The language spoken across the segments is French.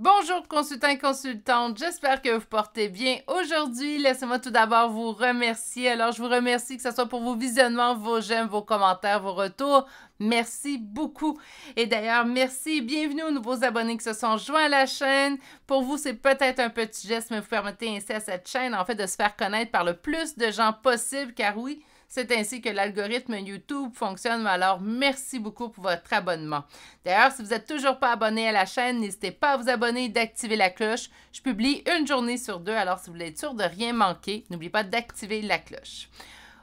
Bonjour consultants et consultantes, j'espère que vous portez bien. Aujourd'hui, laissez-moi tout d'abord vous remercier. Alors, je vous remercie que ce soit pour vos visionnements, vos j'aime, vos commentaires, vos retours. Merci beaucoup. Et d'ailleurs, merci et bienvenue aux nouveaux abonnés qui se sont joints à la chaîne. Pour vous, c'est peut-être un petit geste, mais vous permettez ainsi à cette chaîne, en fait, de se faire connaître par le plus de gens possible, car oui, c'est ainsi que l'algorithme YouTube fonctionne. Alors, merci beaucoup pour votre abonnement. D'ailleurs, si vous n'êtes toujours pas abonné à la chaîne, n'hésitez pas à vous abonner et d'activer la cloche. Je publie une journée sur deux, alors si vous voulez être sûr de rien manquer, n'oubliez pas d'activer la cloche.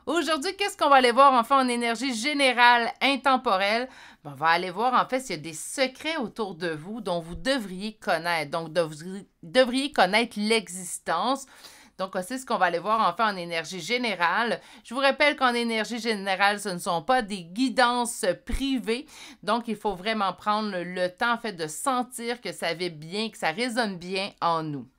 Aujourd'hui, qu'est-ce qu'on va aller voir enfin en énergie générale intemporelle? On va aller voir en fait s'il y a des secrets autour de vous dont vous devriez connaître. Donc, vous devriez connaître l'existence. Donc, c'est ce qu'on va aller voir enfin en énergie générale. Je vous rappelle qu'en énergie générale, ce ne sont pas des guidances privées. Donc, il faut vraiment prendre le temps en fait de sentir que ça va bien, que ça résonne bien en nous.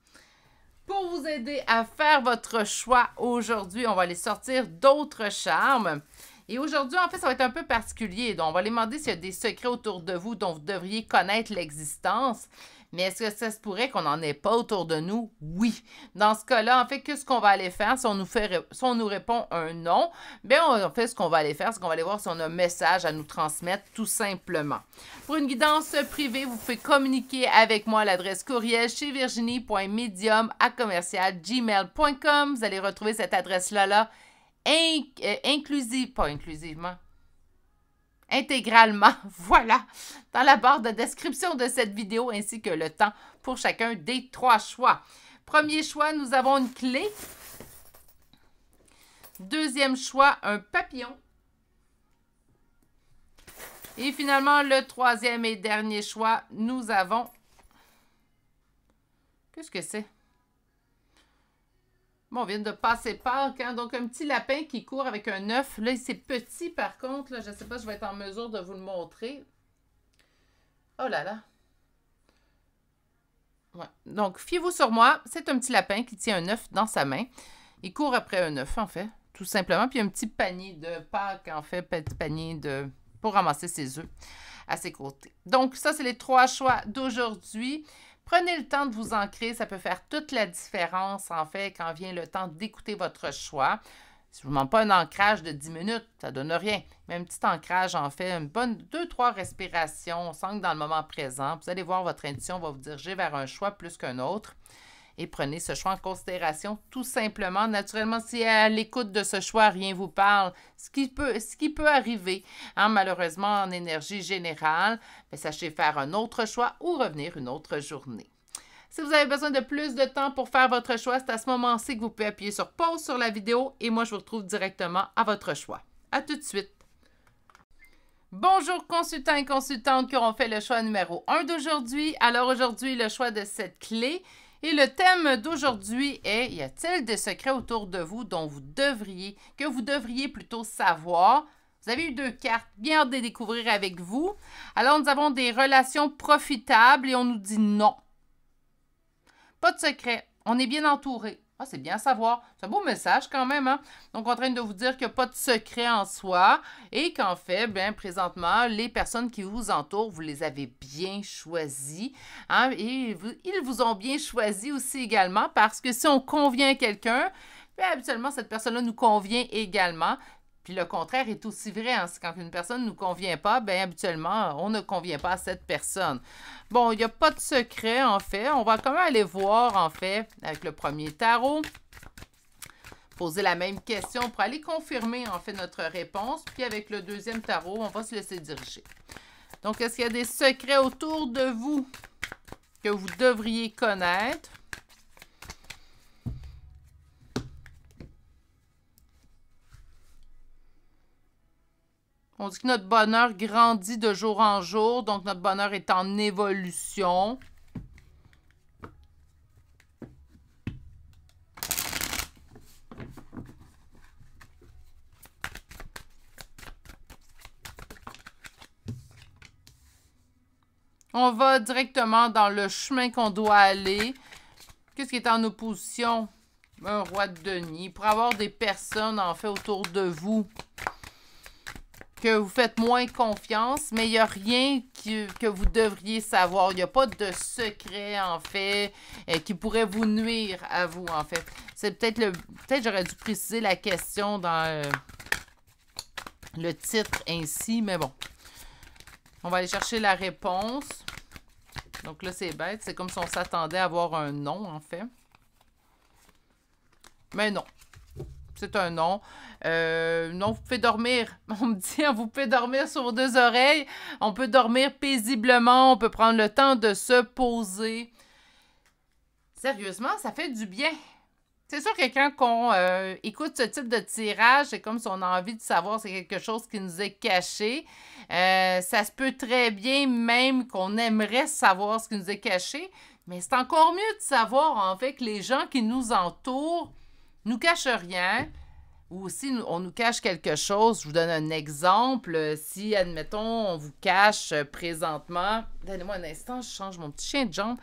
Pour vous aider à faire votre choix aujourd'hui, on va aller sortir d'autres charmes. Et aujourd'hui, en fait, ça va être un peu particulier. Donc, on va aller demander s'il y a des secrets autour de vous dont vous devriez connaître l'existence. Mais est-ce que ça se pourrait qu'on n'en ait pas autour de nous? Oui. Dans ce cas-là, en fait, qu'est-ce qu'on va aller faire? Si on nous répond un non, bien, en fait, ce qu'on va aller faire, c'est qu'on va aller voir si on a un message à nous transmettre, tout simplement. Pour une guidance privée, vous pouvez communiquer avec moi à l'adresse courriel chez virginie.medium@gmail.com. Vous allez retrouver cette adresse-là intégralement, voilà, dans la barre de description de cette vidéo, ainsi que le temps pour chacun des trois choix. Premier choix, nous avons une clé. Deuxième choix, un papillon. Et finalement, le troisième et dernier choix, nous avons... Qu'est-ce que c'est? Bon, on vient de passer Pâques, hein? Donc un petit lapin qui court avec un œuf. Là, c'est petit par contre. Là, je ne sais pas si je vais être en mesure de vous le montrer. Oh là là. Ouais. Donc, fiez-vous sur moi. C'est un petit lapin qui tient un œuf dans sa main. Il court après un œuf, en fait, tout simplement. Puis un petit panier de Pâques, en fait, petit panier pour ramasser ses œufs à ses côtés. Donc, ça, c'est les trois choix d'aujourd'hui. Prenez le temps de vous ancrer, ça peut faire toute la différence, en fait, quand vient le temps d'écouter votre choix. Si je ne vous demande pas un ancrage de 10 minutes, ça ne donne rien. Mais un petit ancrage, en fait, une bonne 2-3 respirations, on s'ancre dans le moment présent. Vous allez voir, votre intuition va vous diriger vers un choix plus qu'un autre. Et prenez ce choix en considération tout simplement. Naturellement, si à l'écoute de ce choix, rien ne vous parle, ce qui peut arriver, hein, malheureusement, en énergie générale, mais sachez faire un autre choix ou revenir une autre journée. Si vous avez besoin de plus de temps pour faire votre choix, c'est à ce moment-ci que vous pouvez appuyer sur pause sur la vidéo et moi, je vous retrouve directement à votre choix. À tout de suite. Bonjour consultants et consultantes qui auront fait le choix numéro 1 d'aujourd'hui. Alors aujourd'hui, le choix de cette clé. Et le thème d'aujourd'hui est, y a-t-il des secrets autour de vous que vous devriez plutôt savoir? Vous avez eu deux cartes, bien hâte de les découvrir avec vous. Alors, nous avons des relations profitables et on nous dit non. Pas de secret, on est bien entouré. Ah, c'est bien à savoir. C'est un beau message quand même, hein? Donc, en train de vous dire qu'il n'y a pas de secret en soi et qu'en fait, bien, présentement, les personnes qui vous entourent, vous les avez bien choisies, hein? Et ils vous ont bien choisi aussi également parce que si on convient à quelqu'un, bien, habituellement, cette personne-là nous convient également. Puis le contraire est aussi vrai. Hein? Quand une personne ne nous convient pas, bien habituellement, on ne convient pas à cette personne. Bon, il n'y a pas de secret, en fait. On va quand même aller voir, en fait, avec le premier tarot. Poser la même question pour aller confirmer, en fait, notre réponse. Puis avec le deuxième tarot, on va se laisser diriger. Donc, est-ce qu'il y a des secrets autour de vous que vous devriez connaître? On dit que notre bonheur grandit de jour en jour, donc notre bonheur est en évolution. On va directement dans le chemin qu'on doit aller. Qu'est-ce qui est en opposition? Un roi de denier. Pour avoir des personnes, en fait, autour de vous que vous faites moins confiance, mais il n'y a rien que vous devriez savoir. Il n'y a pas de secret, en fait, qui pourrait vous nuire à vous, en fait. C'est peut-être j'aurais dû préciser la question dans le titre ainsi, mais bon. On va aller chercher la réponse. Donc là, c'est bête. C'est comme si on s'attendait à avoir un non, en fait. Mais non. C'est un non. Non, vous pouvez dormir. On me dit, vous pouvez dormir sur vos deux oreilles. On peut dormir paisiblement. On peut prendre le temps de se poser. Sérieusement, ça fait du bien. C'est sûr que quand on écoute ce type de tirage, c'est comme si on a envie de savoir si c'est quelque chose qui nous est caché. Ça se peut très bien même qu'on aimerait savoir ce qui nous est caché, mais c'est encore mieux de savoir en fait que les gens qui nous entourent nous cachent rien. Ou aussi, on nous cache quelque chose. Je vous donne un exemple. Si, admettons, on vous cache présentement... Donnez-moi un instant, je change mon petit chien de jambe.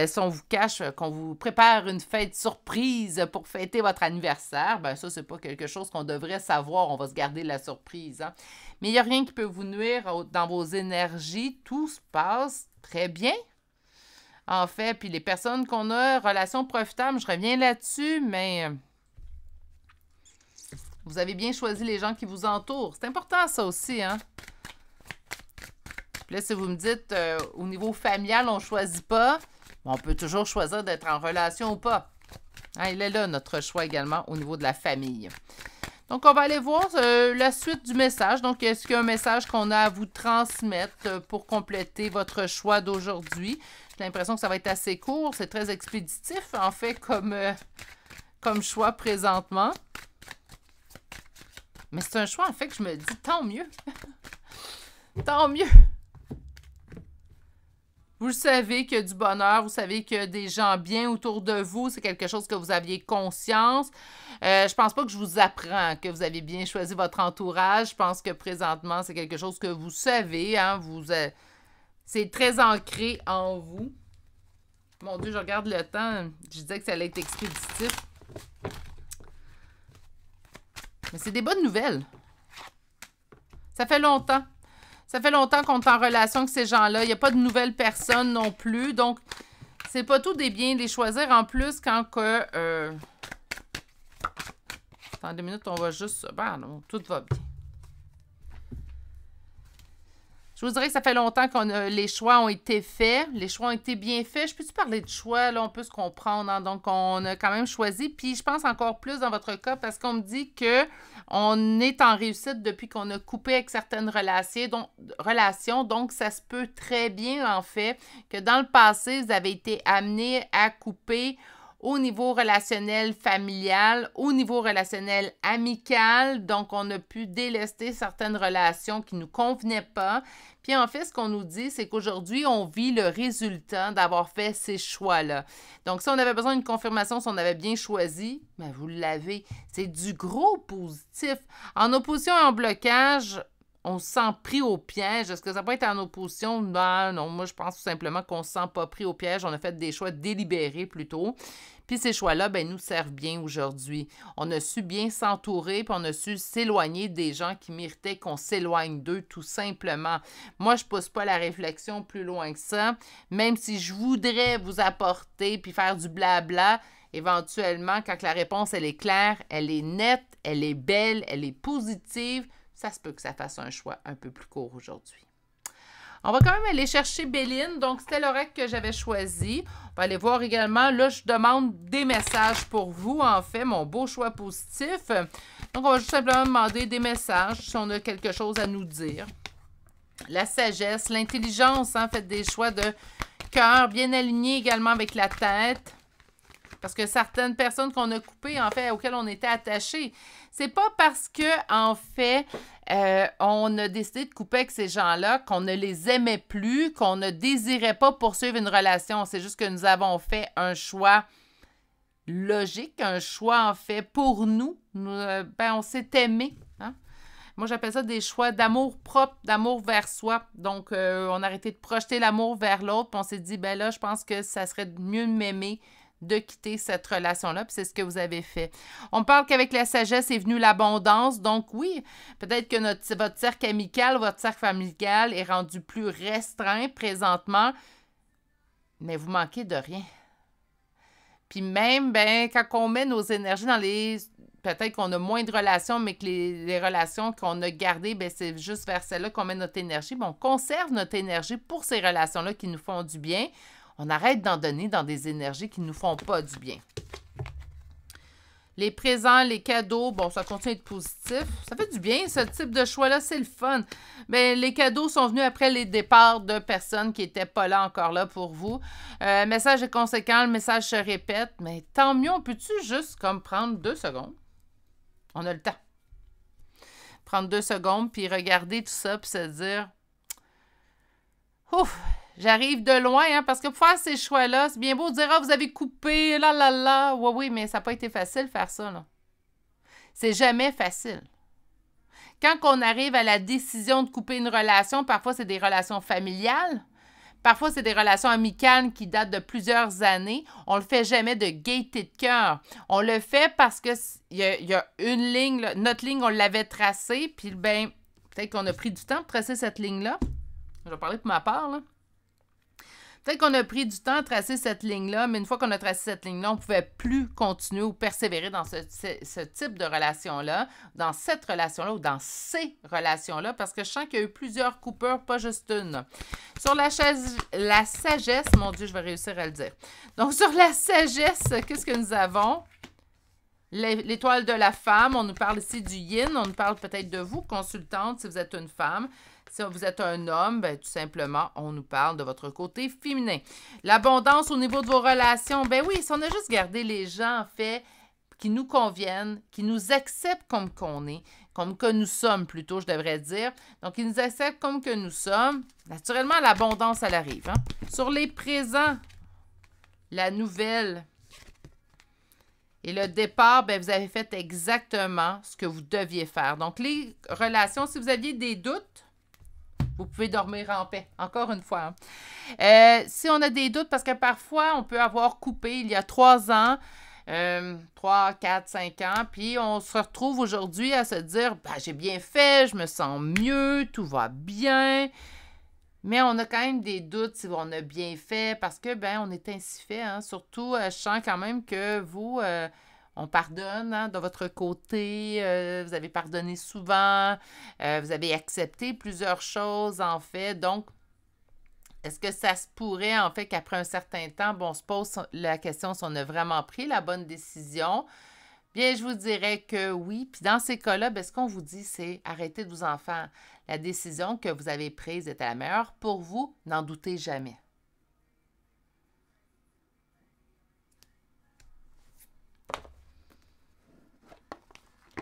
Si on vous cache qu'on vous prépare une fête surprise pour fêter votre anniversaire, ben ça, c'est pas quelque chose qu'on devrait savoir. On va se garder la surprise. Hein? Mais il n'y a rien qui peut vous nuire dans vos énergies. Tout se passe très bien. En fait, puis les personnes qu'on a, relations profitables, je reviens là-dessus, mais... Vous avez bien choisi les gens qui vous entourent. C'est important, ça aussi, hein? Puis là, si vous me dites, au niveau familial, on ne choisit pas, on peut toujours choisir d'être en relation ou pas. Hein, il est là, notre choix également, au niveau de la famille. Donc, on va aller voir la suite du message. Donc, est-ce qu'il y a un message qu'on a à vous transmettre pour compléter votre choix d'aujourd'hui? J'ai l'impression que ça va être assez court. C'est très expéditif, en fait, comme choix présentement. Mais c'est un choix, en fait, que je me dis, tant mieux. Tant mieux. Vous savez qu'il y a du bonheur, vous savez qu'il y a des gens bien autour de vous, c'est quelque chose que vous aviez conscience. Je pense pas que je vous apprends que vous avez bien choisi votre entourage. Je pense que présentement, c'est quelque chose que vous savez. Hein, c'est très ancré en vous. Mon Dieu, je regarde le temps. Je disais que ça allait être expéditif. Mais c'est des bonnes nouvelles. Ça fait longtemps. Ça fait longtemps qu'on est en relation avec ces gens-là. Il n'y a pas de nouvelles personnes non plus. Donc, c'est pas tout des biens de les choisir. En plus, quand que... Attends 2 minutes, on va juste... Ben non, tout va bien. Je vous dirais que ça fait longtemps que les choix ont été faits. Les choix ont été bien faits. Je peux-tu parler de choix? Là, on peut se comprendre. Hein? Donc, on a quand même choisi. Puis, je pense encore plus dans votre cas parce qu'on me dit qu'on est en réussite depuis qu'on a coupé avec certaines relations. Donc, ça se peut très bien, en fait, que dans le passé, vous avez été amené à couper au niveau relationnel familial, au niveau relationnel amical. Donc, on a pu délester certaines relations qui ne nous convenaient pas. Puis, en fait, ce qu'on nous dit, c'est qu'aujourd'hui, on vit le résultat d'avoir fait ces choix-là. Donc, si on avait besoin d'une confirmation, si on avait bien choisi, bien, vous l'avez. C'est du gros positif. En opposition et en blocage, on se sent pris au piège. Est-ce que ça peut être en opposition? Non, moi, je pense tout simplement qu'on ne se sent pas pris au piège. On a fait des choix délibérés plutôt. Puis ces choix-là, ben, nous servent bien aujourd'hui. On a su bien s'entourer, puis on a su s'éloigner des gens qui méritaient qu'on s'éloigne d'eux, tout simplement. Moi, je ne pousse pas la réflexion plus loin que ça. Même si je voudrais vous apporter puis faire du blabla, éventuellement, quand la réponse, elle est claire, elle est nette, elle est belle, elle est positive, ça se peut que ça fasse un choix un peu plus court aujourd'hui. On va quand même aller chercher Béline. Donc, c'était l'oracle que j'avais choisi. On va aller voir également. Là, je demande des messages pour vous, en fait, mon beau choix positif. Donc, on va juste simplement demander des messages si on a quelque chose à nous dire. La sagesse, l'intelligence, hein, faites des choix de cœur bien alignés également avec la tête. Parce que certaines personnes qu'on a coupées, en fait, auxquelles on était attachés, c'est pas parce que, en fait, on a décidé de couper avec ces gens-là qu'on ne les aimait plus, qu'on ne désirait pas poursuivre une relation. C'est juste que nous avons fait un choix logique, un choix, en fait, pour nous. On s'est aimé. Hein? Moi, j'appelle ça des choix d'amour propre, d'amour vers soi. Donc, on a arrêté de projeter l'amour vers l'autre, puis on s'est dit, ben là, je pense que ça serait mieux de m'aimer de quitter cette relation-là, puis c'est ce que vous avez fait. On parle qu'avec la sagesse est venue l'abondance, donc oui, peut-être que votre cercle amical, votre cercle familial est rendu plus restreint présentement, mais vous manquez de rien. Puis même, ben, quand on met nos énergies dans les... Peut-être qu'on a moins de relations, mais que les relations qu'on a gardées, ben, c'est juste vers celles-là qu'on met notre énergie. Ben, on conserve notre énergie pour ces relations-là qui nous font du bien. On arrête d'en donner dans des énergies qui ne nous font pas du bien. Les présents, les cadeaux, bon, ça continue d'être positif. Ça fait du bien, ce type de choix-là, c'est le fun. Mais les cadeaux sont venus après les départs de personnes qui n'étaient pas là encore là pour vous. Message est conséquent, le message se répète, mais tant mieux, on peut-tu juste comme prendre 2 secondes? On a le temps. Prendre 2 secondes, puis regarder tout ça, puis se dire « Ouf! J'arrive de loin, hein, parce que pour faire ces choix-là, c'est bien beau de dire « Ah, vous avez coupé, là, là, là. » Oui, mais ça n'a pas été facile faire ça, là. C'est jamais facile. Quand on arrive à la décision de couper une relation, parfois c'est des relations familiales, parfois c'est des relations amicales qui datent de plusieurs années. On le fait jamais de gaieté de cœur. On le fait parce que il y a une ligne, là, notre ligne, on l'avait tracée, puis ben, peut-être qu'on a pris du temps pour tracer cette ligne-là. Je vais parler pour ma part, là. Peut-être qu'on a pris du temps à tracer cette ligne-là, mais une fois qu'on a tracé cette ligne-là, on ne pouvait plus continuer ou persévérer dans ce type de relation-là, dans cette relation-là ou dans ces relations-là, parce que je sens qu'il y a eu plusieurs coupures, pas juste une. Sur la sagesse, mon Dieu, je vais réussir à le dire. Donc, sur la sagesse, qu'est-ce que nous avons? L'étoile de la femme, on nous parle ici du yin, on nous parle peut-être de vous, consultante, si vous êtes une femme. Si vous êtes un homme, ben, tout simplement, on nous parle de votre côté féminin. L'abondance au niveau de vos relations, ben oui, si on a juste gardé les gens, en fait, qui nous conviennent, qui nous acceptent comme qu'on est, comme que nous sommes plutôt, je devrais dire. Donc, ils nous acceptent comme que nous sommes. Naturellement, l'abondance, elle arrive. Hein? Sur les présents, la nouvelle et le départ, ben, vous avez fait exactement ce que vous deviez faire. Donc, les relations, si vous aviez des doutes, vous pouvez dormir en paix, encore une fois. Hein. Si on a des doutes, parce que parfois, on peut avoir coupé il y a 3 ans, 3, 4, 5 ans, puis on se retrouve aujourd'hui à se dire ben, « j'ai bien fait, je me sens mieux, tout va bien ». Mais on a quand même des doutes si on a bien fait, parce que, ben, on est ainsi fait. Hein. Surtout, je sens quand même que vous... on pardonne hein, de votre côté, vous avez pardonné souvent, vous avez accepté plusieurs choses en fait. Donc, est-ce que ça se pourrait en fait qu'après un certain temps, bon, on se pose la question si on a vraiment pris la bonne décision? Bien, je vous dirais que oui. Puis dans ces cas-là, bien, ce qu'on vous dit, c'est arrêtez de vous en faire. La décision que vous avez prise était la meilleure pour vous, n'en doutez jamais.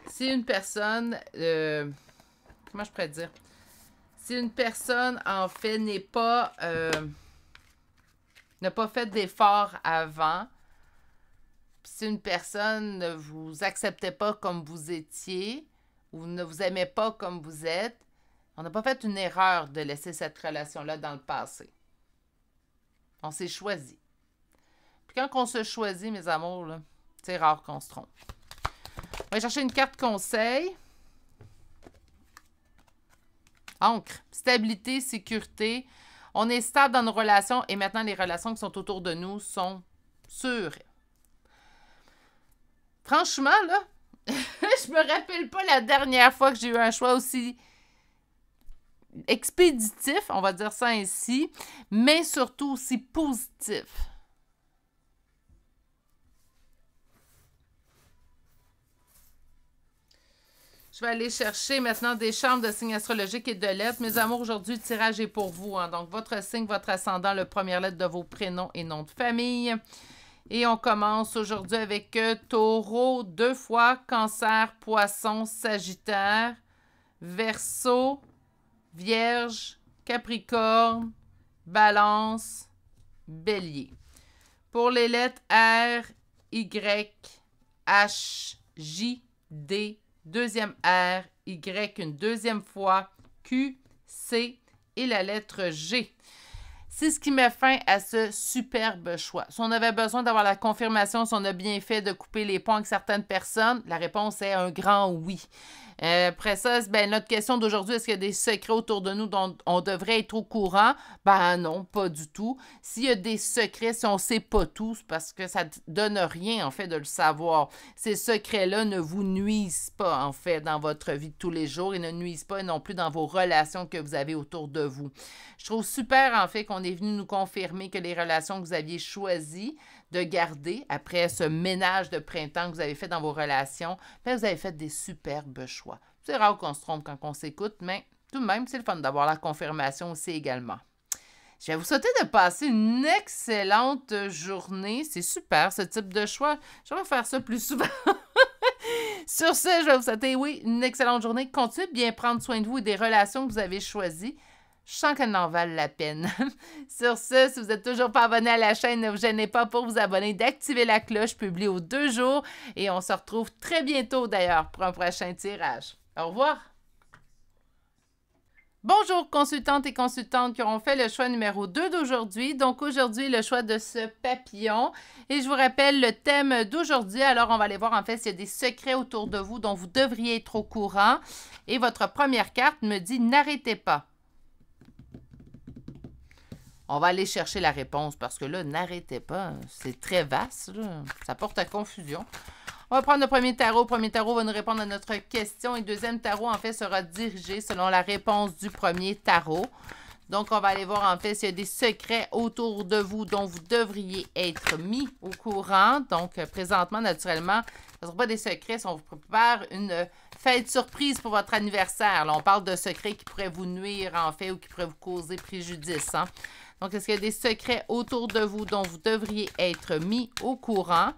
Si une personne, comment je pourrais dire? Si une personne, en fait, n'a pas fait d'effort avant, si une personne ne vous acceptait pas comme vous étiez ou ne vous aimait pas comme vous êtes, on n'a pas fait une erreur de laisser cette relation-là dans le passé. On s'est choisi. Puis quand on se choisit, mes amours, là, c'est rare qu'on se trompe. On va chercher une carte conseil. Ancre, stabilité, sécurité. On est stable dans nos relations et maintenant les relations qui sont autour de nous sont sûres. Franchement, là, je me rappelle pas la dernière fois que j'ai eu un choix aussi expéditif, on va dire ça ainsi, mais surtout aussi positif. Je vais aller chercher maintenant des charmes de signes astrologiques et de lettres. Mes amours, aujourd'hui, le tirage est pour vous. Hein. Donc, votre signe, votre ascendant, la première lettre de vos prénoms et noms de famille. Et on commence aujourd'hui avec Taureau, 2 fois, Cancer, Poisson, Sagittaire, Verseau, Vierge, Capricorne, Balance, Bélier. Pour les lettres R, Y, H, J, D, deuxième R, Y une deuxième fois, Q, C et la lettre G. C'est ce qui met fin à ce superbe choix. Si on avait besoin d'avoir la confirmation si on a bien fait de couper les ponts avec certaines personnes, la réponse est un grand oui. Après ça, ben, notre question d'aujourd'hui, est-ce qu'il y a des secrets autour de nous dont on devrait être au courant? Ben non, pas du tout. S'il y a des secrets, si on ne sait pas tout, c'est parce que ça ne donne rien, en fait, de le savoir. Ces secrets-là ne vous nuisent pas, en fait, dans votre vie de tous les jours et ne nuisent pas non plus dans vos relations que vous avez autour de vous. Je trouve super, en fait, qu'on est venu nous confirmer que les relations que vous aviez choisies de garder après ce ménage de printemps que vous avez fait dans vos relations, bien, vous avez fait des superbes choix. C'est rare qu'on se trompe quand on s'écoute, mais tout de même, c'est le fun d'avoir la confirmation aussi également. Je vais vous souhaiter de passer une excellente journée. C'est super, ce type de choix. Je vais faire ça plus souvent. Sur ce, je vais vous souhaiter, oui, une excellente journée. Continuez de bien prendre soin de vous et des relations que vous avez choisies. Je sens qu'elles en valent la peine. Sur ce, si vous n'êtes toujours pas abonné à la chaîne, ne vous gênez pas pour vous abonner, d'activer la cloche, je publie aux 2 jours. Et on se retrouve très bientôt d'ailleurs pour un prochain tirage. Au revoir! Bonjour consultantes et consultantes qui auront fait le choix numéro 2 d'aujourd'hui. Donc aujourd'hui, le choix de ce papillon. Et je vous rappelle le thème d'aujourd'hui. Alors on va aller voir en fait s'il y a des secrets autour de vous dont vous devriez être au courant. Et votre première carte me dit « N'arrêtez pas ». On va aller chercher la réponse parce que là, n'arrêtez pas. C'est très vaste, là. Ça porte à confusion. On va prendre le premier tarot. Le premier tarot va nous répondre à notre question. Et le deuxième tarot, en fait, sera dirigé selon la réponse du premier tarot. Donc, on va aller voir, en fait, s'il y a des secrets autour de vous dont vous devriez être mis au courant. Donc, présentement, naturellement, ce ne sera pas des secrets si on vous prépare une fête surprise pour votre anniversaire. Là, on parle de secrets qui pourraient vous nuire, en fait, ou qui pourraient vous causer préjudice, hein. Donc, est-ce qu'il y a des secrets autour de vous dont vous devriez être mis au courant?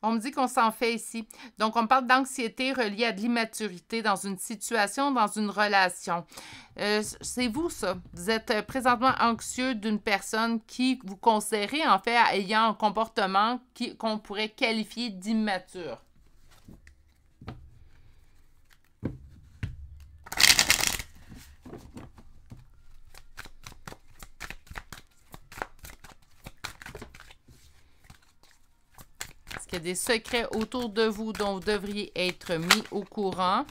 On me dit qu'on s'en fait ici. Donc, on parle d'anxiété reliée à de l'immaturité dans une situation, dans une relation. C'est vous, ça. Vous êtes présentement anxieux d'une personne qui vous considérez, en fait, ayant un comportement qu'on pourrait qualifier d'immature. Il y a des secrets autour de vous dont vous devriez être mis au courant.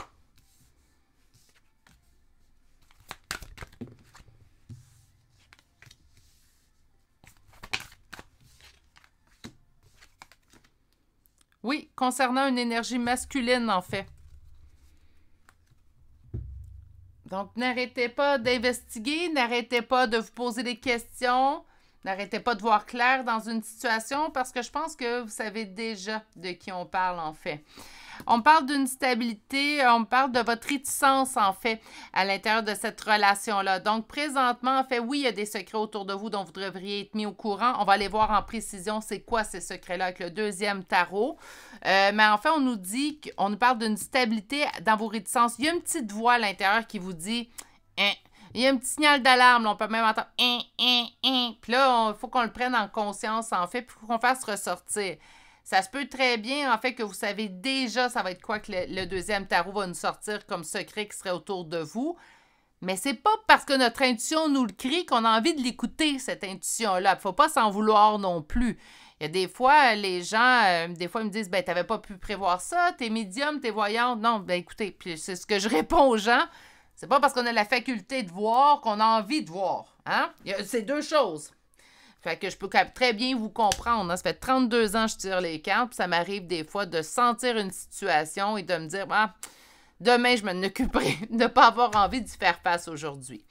Oui, concernant une énergie masculine, en fait. Donc, n'arrêtez pas d'investiguer, n'arrêtez pas de vous poser des questions. N'arrêtez pas de voir clair dans une situation parce que je pense que vous savez déjà de qui on parle en fait. On parle d'une stabilité, on parle de votre réticence en fait à l'intérieur de cette relation-là. Donc présentement, en fait, oui, il y a des secrets autour de vous dont vous devriez être mis au courant. On va aller voir en précision c'est quoi ces secrets-là avec le deuxième tarot. Mais en fait, on nous dit, on nous parle d'une stabilité dans vos réticences. Il y a une petite voix à l'intérieur qui vous dit hein, il y a un petit signal d'alarme, on peut même entendre « Puis là, il faut qu'on le prenne en conscience, en fait, puis qu'on fasse ressortir. Ça se peut très bien, en fait, que vous savez déjà ça va être quoi que le deuxième tarot va nous sortir comme secret qui serait autour de vous. Mais c'est pas parce que notre intuition nous le crie qu'on a envie de l'écouter, cette intuition-là. Il ne faut pas s'en vouloir non plus. Il y a des fois, les gens, des fois, ils me disent « Ben, t'avais pas pu prévoir ça, t'es médium, t'es voyante. » Non, ben écoutez, puis c'est ce que je réponds aux gens. C'est pas parce qu'on a la faculté de voir qu'on a envie de voir. Hein? C'est deux choses. Fait que je peux très bien vous comprendre. Hein? Ça fait 32 ans que je tire les cartes, puis ça m'arrive des fois de sentir une situation et de me dire ah, demain, je m'en occuperai de ne pas avoir envie d'y faire face aujourd'hui.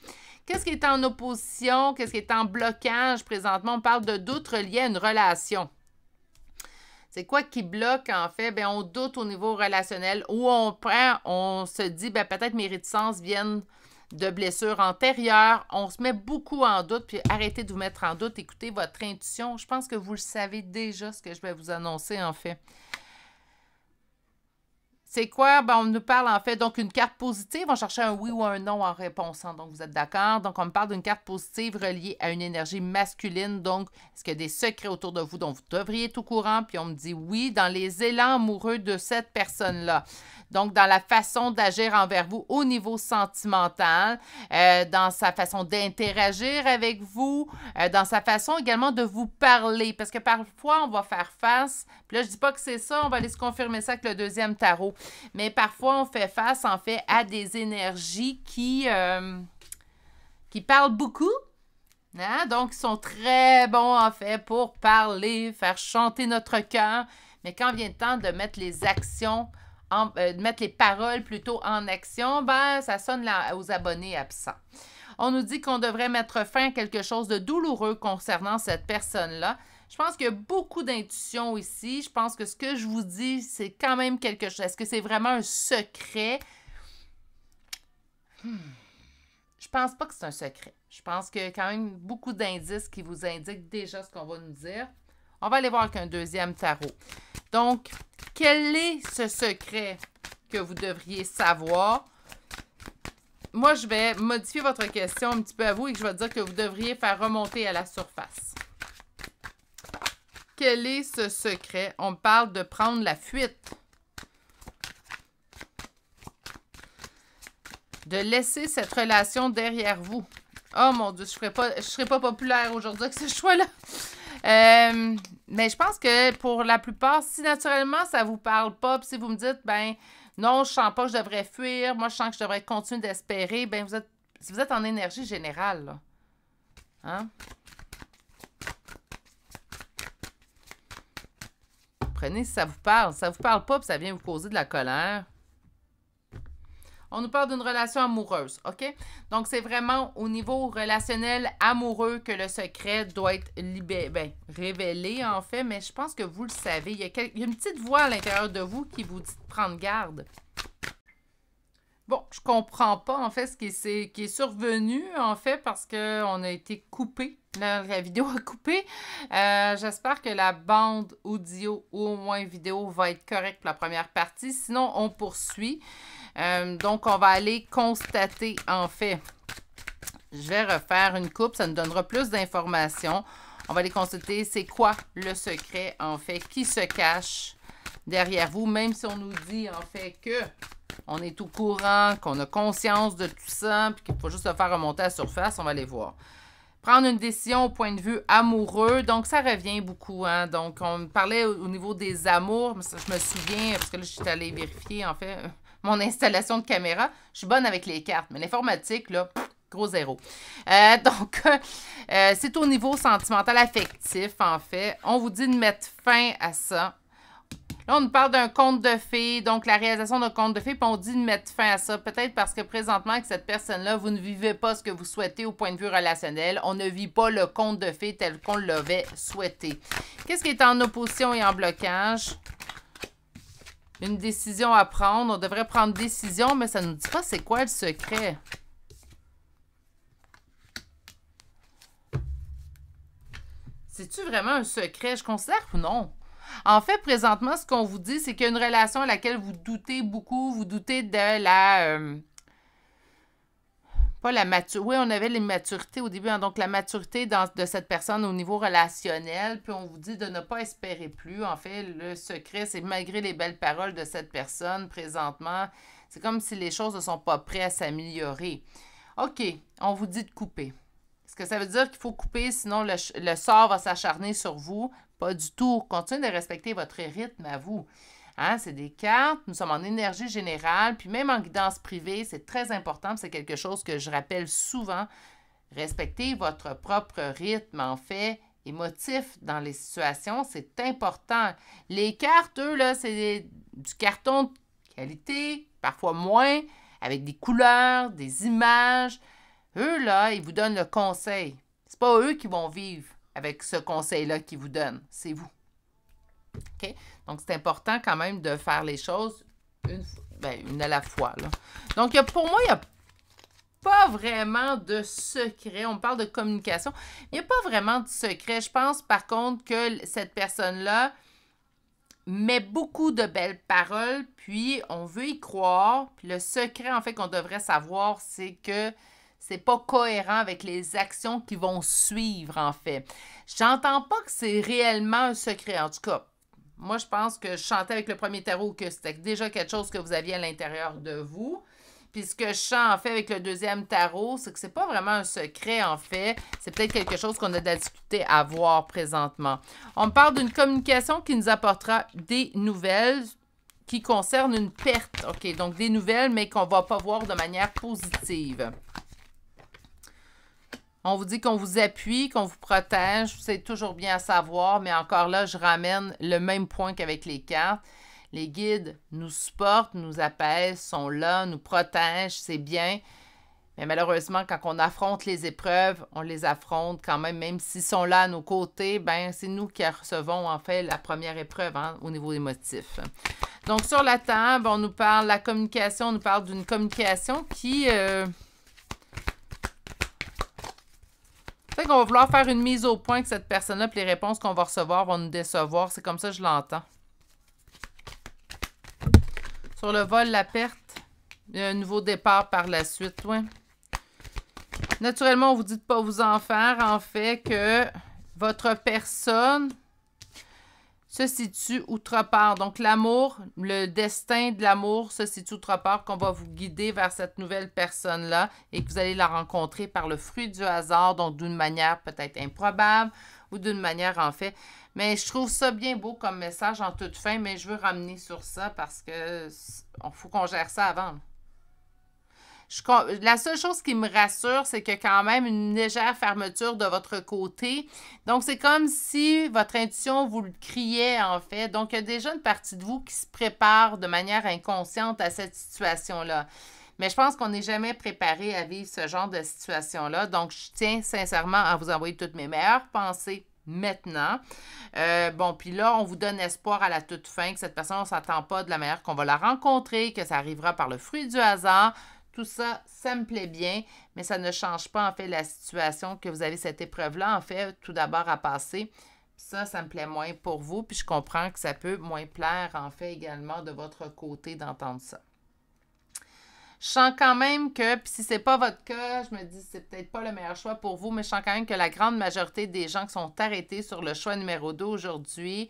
Qu'est-ce qui est en opposition? Qu'est-ce qui est en blocage présentement? On parle de doutes reliés à une relation. C'est quoi qui bloque, en fait? Bien, on doute au niveau relationnel ou on se dit, bien, peut-être mes réticences viennent de blessures antérieures. On se met beaucoup en doute, puis arrêtez de vous mettre en doute. Écoutez votre intuition. Je pense que vous le savez déjà, ce que je vais vous annoncer, en fait. C'est quoi? Ben, on nous parle en fait, donc une carte positive. On cherchait un oui ou un non en répondant. Donc, vous êtes d'accord? Donc, on me parle d'une carte positive reliée à une énergie masculine. Donc, est-ce qu'il y a des secrets autour de vous dont vous devriez être au courant? Puis, on me dit oui, dans les élans amoureux de cette personne-là. Donc, dans la façon d'agir envers vous au niveau sentimental, dans sa façon d'interagir avec vous, dans sa façon également de vous parler. Parce que parfois, on va faire face, puis là, je dis pas que c'est ça, on va aller se confirmer ça avec le deuxième tarot. Mais parfois, on fait face, en fait, à des énergies qui parlent beaucoup. Hein? Donc, ils sont très bons, en fait, pour parler, faire chanter notre cœur. Mais quand vient le temps de mettre les actions, de mettre les paroles plutôt en action, ben, ça sonne aux abonnés absents. On nous dit qu'on devrait mettre fin à quelque chose de douloureux concernant cette personne-là. Je pense qu'il y a beaucoup d'intuition ici. Je pense que ce que je vous dis, c'est quand même quelque chose. Est-ce que c'est vraiment un secret? Je pense pas que c'est un secret. Je pense qu'il y a quand même beaucoup d'indices qui vous indiquent déjà ce qu'on va nous dire. On va aller voir avec un deuxième tarot. Donc, quel est ce secret que vous devriez savoir? Moi, je vais modifier votre question un petit peu à vous et que je vais dire que vous devriez faire remonter à la surface. Quel est ce secret? On me parle de prendre la fuite. De laisser cette relation derrière vous. Oh mon Dieu, je ne serai pas populaire aujourd'hui avec ce choix-là. Mais je pense que pour la plupart, si naturellement ça vous parle pas, puis si vous me dites, ben non, je sens pas que je devrais fuir, moi je sens que je devrais continuer d'espérer, ben si vous êtes en énergie générale, là, hein? Prenez si ça vous parle. Si ça vous parle pas, puis ça vient vous causer de la colère. On nous parle d'une relation amoureuse, OK? Donc, c'est vraiment au niveau relationnel amoureux que le secret doit être révélé, en fait. Mais je pense que vous le savez. Il y a une petite voix à l'intérieur de vous qui vous dit de prendre garde. Bon, je comprends pas, en fait, ce qui est survenu, en fait, parce qu'on a été coupé. La vidéo a coupé. J'espère que la bande audio ou au moins vidéo va être correcte pour la première partie. Sinon, on poursuit. Donc, on va aller constater, en fait. Je vais refaire une coupe, ça nous donnera plus d'informations. On va aller constater c'est quoi le secret, en fait, qui se cache derrière vous, même si on nous dit, en fait, que on est au courant, qu'on a conscience de tout ça, puis qu'il faut juste le faire remonter à la surface, on va aller voir. Prendre une décision au point de vue amoureux, donc ça revient beaucoup, hein. Donc, on me parlait au niveau des amours, je me souviens, parce que là, je suis allée vérifier, en fait, mon installation de caméra. Je suis bonne avec les cartes, mais l'informatique, là, gros zéro. Donc, c'est au niveau sentimental affectif, en fait. On vous dit de mettre fin à ça. Là, on nous parle d'un conte de fées, donc la réalisation d'un conte de fées, puis on dit de mettre fin à ça. Peut-être parce que présentement, avec cette personne-là, vous ne vivez pas ce que vous souhaitez au point de vue relationnel. On ne vit pas le conte de fées tel qu'on l'avait souhaité. Qu'est-ce qui est en opposition et en blocage? Une décision à prendre. On devrait prendre décision, mais ça ne nous dit pas c'est quoi le secret. C'est-tu vraiment un secret? Je considère ou non? En fait, présentement, ce qu'on vous dit, c'est qu'il y a une relation à laquelle vous doutez beaucoup. Vous doutez de la... pas la maturité. Oui, on avait l'immaturité au début. Hein, donc, la maturité de cette personne au niveau relationnel. Puis, on vous dit de ne pas espérer plus. En fait, le secret, c'est malgré les belles paroles de cette personne, présentement, c'est comme si les choses ne sont pas prêtes à s'améliorer. OK, on vous dit de couper. Est-ce que ça veut dire qu'il faut couper, sinon le sort va s'acharner sur vous? Pas du tout. Continuez de respecter votre rythme à vous. Hein, c'est des cartes, nous sommes en énergie générale, puis même en guidance privée, c'est très important, c'est quelque chose que je rappelle souvent. Respectez votre propre rythme, en fait, émotif dans les situations, c'est important. Les cartes, eux, là, c'est du carton de qualité, parfois moins, avec des couleurs, des images. Eux, là, ils vous donnent le conseil. C'est pas eux qui vont vivre avec ce conseil-là qu'ils vous donnent, c'est vous. OK? Donc, c'est important quand même de faire les choses une à la fois. Là. Donc, pour moi, il n'y a pas vraiment de secret. On parle de communication. Il n'y a pas vraiment de secret. Je pense, par contre, que cette personne-là, met beaucoup de belles paroles, puis on veut y croire. Puis le secret, en fait, qu'on devrait savoir, c'est que c'est pas cohérent avec les actions qui vont suivre, en fait. J'entends pas que c'est réellement un secret. En tout cas, moi, je pense que je chantais avec le premier tarot que c'était déjà quelque chose que vous aviez à l'intérieur de vous. Puis ce que je sens, en fait, avec le deuxième tarot, c'est que c'est pas vraiment un secret, en fait. C'est peut-être quelque chose qu'on a de la difficulté à voir présentement. On me parle d'une communication qui nous apportera des nouvelles qui concernent une perte. OK, donc des nouvelles, mais qu'on va pas voir de manière positive. On vous dit qu'on vous appuie, qu'on vous protège. C'est toujours bien à savoir, mais encore là, je ramène le même point qu'avec les cartes. Les guides nous supportent, nous apaisent, sont là, nous protègent, c'est bien. Mais malheureusement, quand on affronte les épreuves, on les affronte quand même s'ils sont là à nos côtés, ben c'est nous qui recevons en fait la première épreuve au niveau émotif. Donc sur la table, on nous parle de la communication, on nous parle d'une communication qui... Peut-être qu'on va vouloir faire une mise au point que cette personne-là, puis les réponses qu'on va recevoir vont nous décevoir. C'est comme ça que je l'entends. Sur le vol, la perte, il y a un nouveau départ par la suite, oui. Naturellement, on vous dit de ne pas vous en faire, en fait, que votre personne se situe outre part. Donc, l'amour, le destin de l'amour se situe outre part, qu'on va vous guider vers cette nouvelle personne-là et que vous allez la rencontrer par le fruit du hasard, donc d'une manière peut-être improbable ou d'une manière, en fait... Mais je trouve ça bien beau comme message en toute fin, mais je veux ramener sur ça parce que faut qu'on gère ça avant. La seule chose qui me rassure, c'est qu'il y a quand même une légère fermeture de votre côté. Donc, c'est comme si votre intuition vous le criait, en fait. Donc, il y a déjà une partie de vous qui se prépare de manière inconsciente à cette situation-là. Mais je pense qu'on n'est jamais préparé à vivre ce genre de situation-là. Donc, je tiens sincèrement à vous envoyer toutes mes meilleures pensées maintenant. Bon, puis là, on vous donne espoir à la toute fin que cette personne, on ne s'attend pas de la manière qu'on va la rencontrer, que ça arrivera par le fruit du hasard. Tout ça, ça me plaît bien, mais ça ne change pas, en fait, la situation que vous avez cette épreuve-là, en fait, tout d'abord à passer. Ça me plaît moins pour vous, puis je comprends que ça peut moins plaire, en fait, également de votre côté d'entendre ça. Je sens quand même que, puis si ce n'est pas votre cas, je me dis que c'est peut-être pas le meilleur choix pour vous, mais je sens quand même que la grande majorité des gens qui sont arrêtés sur le choix numéro 2 aujourd'hui,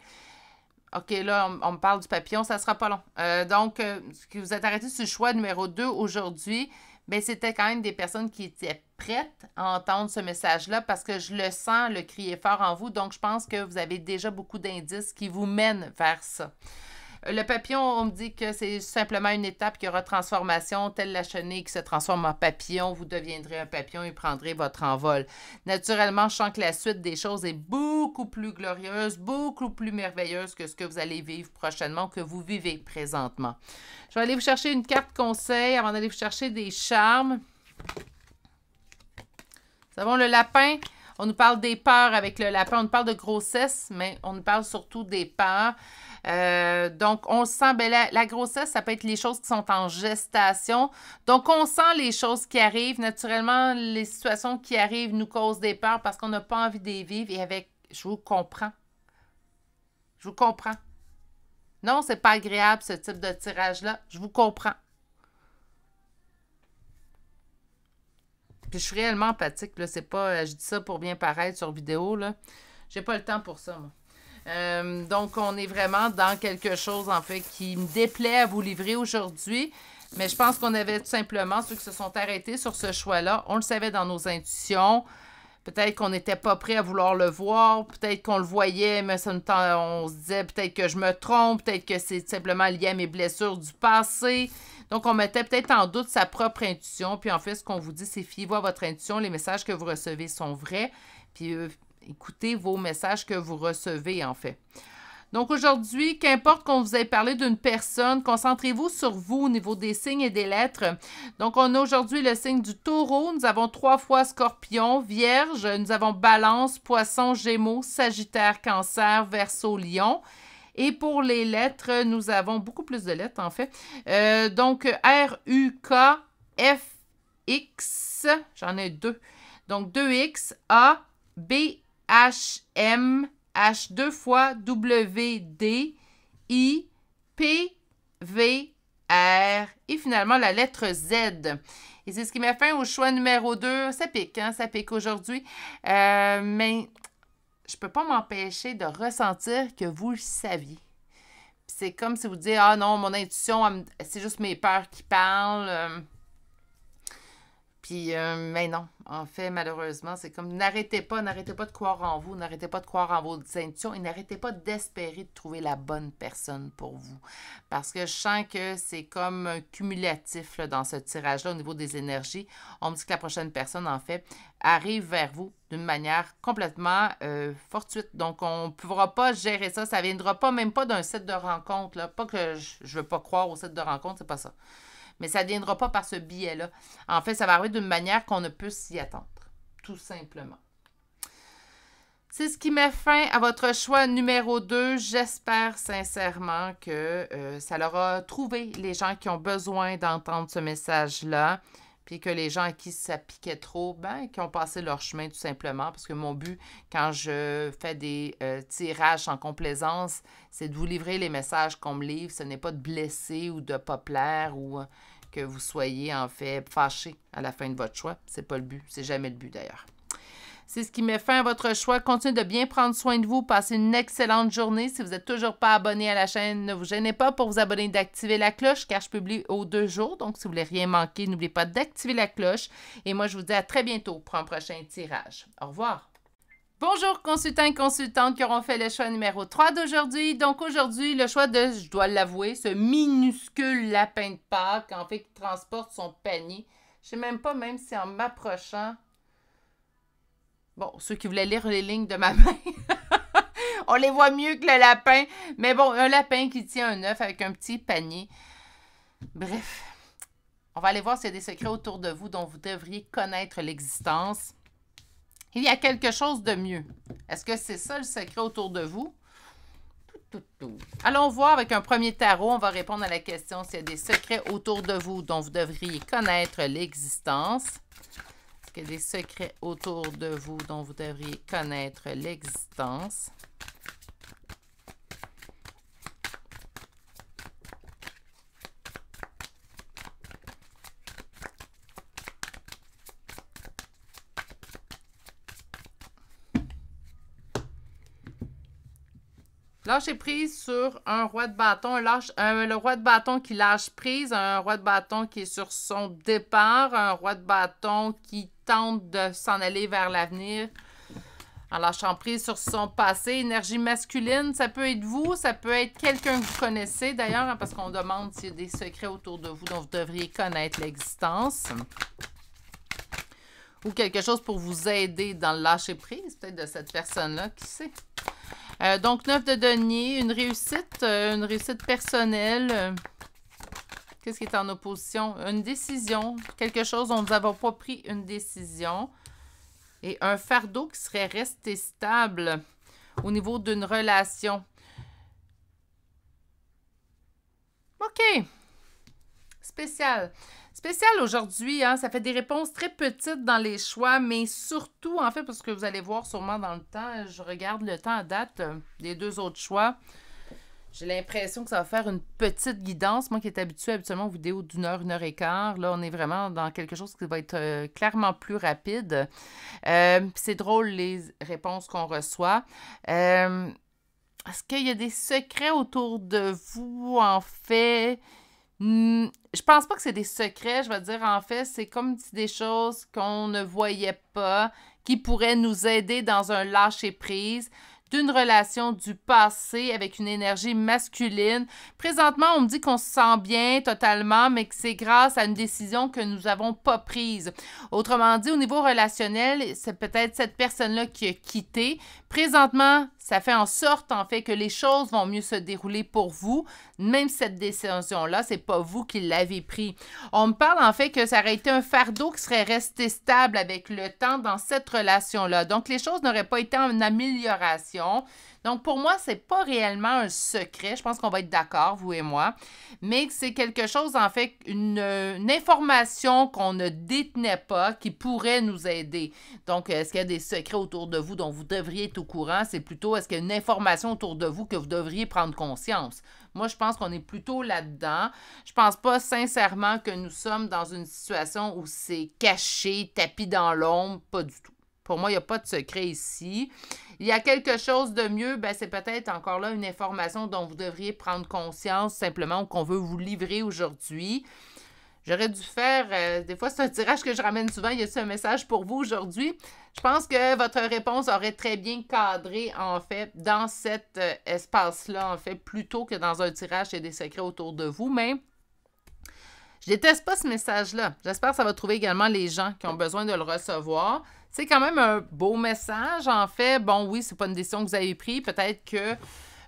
OK, là, on me parle du papillon, ça ne sera pas long. Donc, que vous êtes arrêtés sur le choix numéro 2 aujourd'hui, bien, c'était quand même des personnes qui étaient prêtes à entendre ce message-là parce que je le sens, le crier fort en vous. Donc, je pense que vous avez déjà beaucoup d'indices qui vous mènent vers ça. Le papillon, on me dit que c'est simplement une étape qui aura transformation, telle la chenille qui se transforme en papillon. Vous deviendrez un papillon et prendrez votre envol. Naturellement, je sens que la suite des choses est beaucoup plus glorieuse, beaucoup plus merveilleuse que ce que vous allez vivre prochainement, que vous vivez présentement. Je vais aller vous chercher une carte conseil avant d'aller vous chercher des charmes. Nous avons le lapin. On nous parle des peurs avec le lapin. On nous parle de grossesse, mais on nous parle surtout des peurs. Donc, on sent, ben, la grossesse, ça peut être les choses qui sont en gestation. Donc, on sent les choses qui arrivent. Naturellement, les situations qui arrivent nous causent des peurs parce qu'on n'a pas envie de les vivre. Et avec, je vous comprends. Je vous comprends. Non, c'est pas agréable, ce type de tirage-là. Je vous comprends. Puis, je suis réellement empathique, là. C'est pas, je dis ça pour bien paraître sur vidéo, là. J'ai pas le temps pour ça, moi. Donc, on est vraiment dans quelque chose, en fait, qui me déplaît à vous livrer aujourd'hui. Mais je pense qu'on avait tout simplement, ceux qui se sont arrêtés sur ce choix-là, on le savait dans nos intuitions. Peut-être qu'on n'était pas prêt à vouloir le voir. Peut-être qu'on le voyait, mais ça on se disait peut-être que je me trompe. Peut-être que c'est simplement lié à mes blessures du passé. Donc, on mettait peut-être en doute sa propre intuition. Puis, en fait, ce qu'on vous dit, c'est fiez-vous à votre intuition. Les messages que vous recevez sont vrais. Puis, écoutez vos messages que vous recevez, en fait. Donc, aujourd'hui, qu'importe qu'on vous ait parlé d'une personne, concentrez-vous sur vous au niveau des signes et des lettres. Donc, on a aujourd'hui le signe du taureau. Nous avons 3 fois scorpion, vierge. Nous avons balance, poisson, gémeaux, sagittaire, cancer, verseau, lion. Et pour les lettres, nous avons beaucoup plus de lettres, en fait. Donc, R, U, K, F, X. J'en ai 2. Donc, 2X, A, B, H, M, H 2 fois, W, D R et finalement la lettre Z. Et c'est ce qui met fin au choix numéro 2. Ça pique, hein? Ça pique aujourd'hui. Mais je peux pas m'empêcher de ressentir que vous le saviez. C'est comme si vous dites, ah non, mon intuition, c'est juste mes peurs qui parlent. Mais non, en fait, malheureusement, c'est comme, n'arrêtez pas de croire en vous, n'arrêtez pas de croire en vos intuitions et n'arrêtez pas d'espérer de trouver la bonne personne pour vous. Parce que je sens que c'est comme un cumulatif là, dans ce tirage-là au niveau des énergies. On me dit que la prochaine personne, en fait, arrive vers vous d'une manière complètement fortuite. Donc, on ne pourra pas gérer ça. Ça ne viendra pas, même pas d'un site de rencontre. Là. Pas que je ne veux pas croire au site de rencontre, c'est pas ça. Mais ça ne viendra pas par ce biais-là. En fait, ça va arriver d'une manière qu'on ne peut s'y attendre. Tout simplement. C'est ce qui met fin à votre choix numéro 2. J'espère sincèrement que ça leur a trouvé les gens qui ont besoin d'entendre ce message-là. Puis que les gens à qui ça piquait trop, qui ont passé leur chemin tout simplement. Parce que mon but, quand je fais des tirages en complaisance, c'est de vous livrer les messages qu'on me livre. Ce n'est pas de blesser ou de pas plaire ou que vous soyez en fait fâché à la fin de votre choix. C'est pas le but. C'est jamais le but d'ailleurs. C'est ce qui met fin à votre choix. Continuez de bien prendre soin de vous. Passez une excellente journée. Si vous n'êtes toujours pas abonné à la chaîne, ne vous gênez pas pour vous abonner et d'activer la cloche car je publie aux 2 jours. Donc, si vous ne voulez rien manquer, n'oubliez pas d'activer la cloche. Et moi, je vous dis à très bientôt pour un prochain tirage. Au revoir. Bonjour consultants et consultantes qui auront fait le choix numéro 3 d'aujourd'hui. Donc aujourd'hui, le choix de, je dois l'avouer, ce minuscule lapin de Pâques, en fait, qui transporte son panier. Je ne sais même pas, même si en m'approchant... Bon, ceux qui voulaient lire les lignes de ma main, on les voit mieux que le lapin. Mais bon, un lapin qui tient un œuf avec un petit panier. Bref, on va aller voir s'il y a des secrets autour de vous dont vous devriez connaître l'existence. Il y a quelque chose de mieux. Est-ce que c'est ça le secret autour de vous? Allons voir avec un premier tarot. On va répondre à la question s'il y a des secrets autour de vous dont vous devriez connaître l'existence. Est-ce qu'il y a des secrets autour de vous dont vous devriez connaître l'existence? Lâcher prise sur un roi de bâton, le roi de bâton qui lâche prise, un roi de bâton qui est sur son départ, un roi de bâton qui tente de s'en aller vers l'avenir en lâchant prise sur son passé. Énergie masculine, ça peut être vous, ça peut être quelqu'un que vous connaissez d'ailleurs, hein, parce qu'on demande s'il y a des secrets autour de vous dont vous devriez connaître l'existence. Ou quelque chose pour vous aider dans le lâcher prise, peut-être de cette personne-là, qui sait. Donc, 9 de denier, une réussite personnelle. Qu'est-ce qui est en opposition? Une décision, quelque chose dont nous n'avons pas pris une décision. Et un fardeau qui serait resté stable au niveau d'une relation. OK. Spécial. Spécial aujourd'hui, hein, ça fait des réponses très petites dans les choix, mais surtout, en fait, parce que vous allez voir sûrement dans le temps, je regarde le temps à date des 2 autres choix. J'ai l'impression que ça va faire une petite guidance. Moi qui est habituée habituellement aux vidéos d'1 heure, 1 heure et quart, là, on est vraiment dans quelque chose qui va être clairement plus rapide. C'est drôle, les réponses qu'on reçoit. Est-ce qu'il y a des secrets autour de vous, en fait? Je pense pas que c'est des secrets, je vais dire en fait, c'est comme des choses qu'on ne voyait pas, qui pourraient nous aider dans un lâcher-prise d'une relation du passé avec une énergie masculine. Présentement, on me dit qu'on se sent bien totalement, mais que c'est grâce à une décision que nous n'avons pas prise. Autrement dit, au niveau relationnel, c'est peut-être cette personne-là qui a quitté. Présentement, ça fait en sorte, en fait, que les choses vont mieux se dérouler pour vous, même si cette décision-là, c'est pas vous qui l'avez pris. On me parle, en fait, que ça aurait été un fardeau qui serait resté stable avec le temps dans cette relation-là. Donc, les choses n'auraient pas été en amélioration. Donc, pour moi, c'est pas réellement un secret. Je pense qu'on va être d'accord, vous et moi. Mais c'est quelque chose, en fait, une information qu'on ne détenait pas qui pourrait nous aider. Donc, est-ce qu'il y a des secrets autour de vous dont vous devriez être au courant? C'est plutôt, est-ce qu'il y a une information autour de vous que vous devriez prendre conscience? Moi, je pense qu'on est plutôt là-dedans. Je pense pas sincèrement que nous sommes dans une situation où c'est caché, tapis dans l'ombre, pas du tout. Pour moi, il n'y a pas de secret ici. Il y a quelque chose de mieux, ben c'est peut-être encore là une information dont vous devriez prendre conscience simplement ou qu'on veut vous livrer aujourd'hui. J'aurais dû faire, des fois c'est un tirage que je ramène souvent, il y a un message pour vous aujourd'hui. Je pense que votre réponse aurait très bien cadré en fait dans cet espace-là en fait, plutôt que dans un tirage il y a des secrets autour de vous, mais je déteste pas ce message-là. J'espère que ça va trouver également les gens qui ont besoin de le recevoir. C'est quand même un beau message, en fait. Bon, oui, c'est pas une décision que vous avez prise. Peut-être que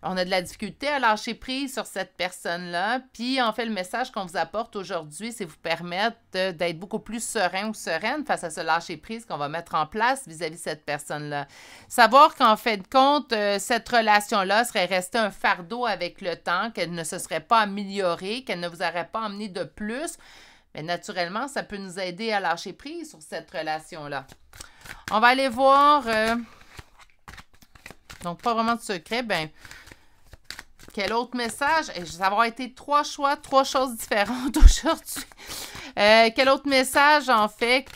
on a de la difficulté à lâcher prise sur cette personne-là. Puis, en fait, le message qu'on vous apporte aujourd'hui, c'est vous permettre d'être beaucoup plus serein ou sereine face à ce lâcher prise qu'on va mettre en place vis-à-vis de cette personne-là. Savoir qu'en fait de compte, cette relation-là serait restée un fardeau avec le temps, qu'elle ne se serait pas améliorée, qu'elle ne vous aurait pas emmené de plus. Mais naturellement, ça peut nous aider à lâcher prise sur cette relation-là. On va aller voir... donc, pas vraiment de secret. Ben, quel autre message? Ça va avoir été 3 choix, 3 choses différentes aujourd'hui. Quel autre message, en fait,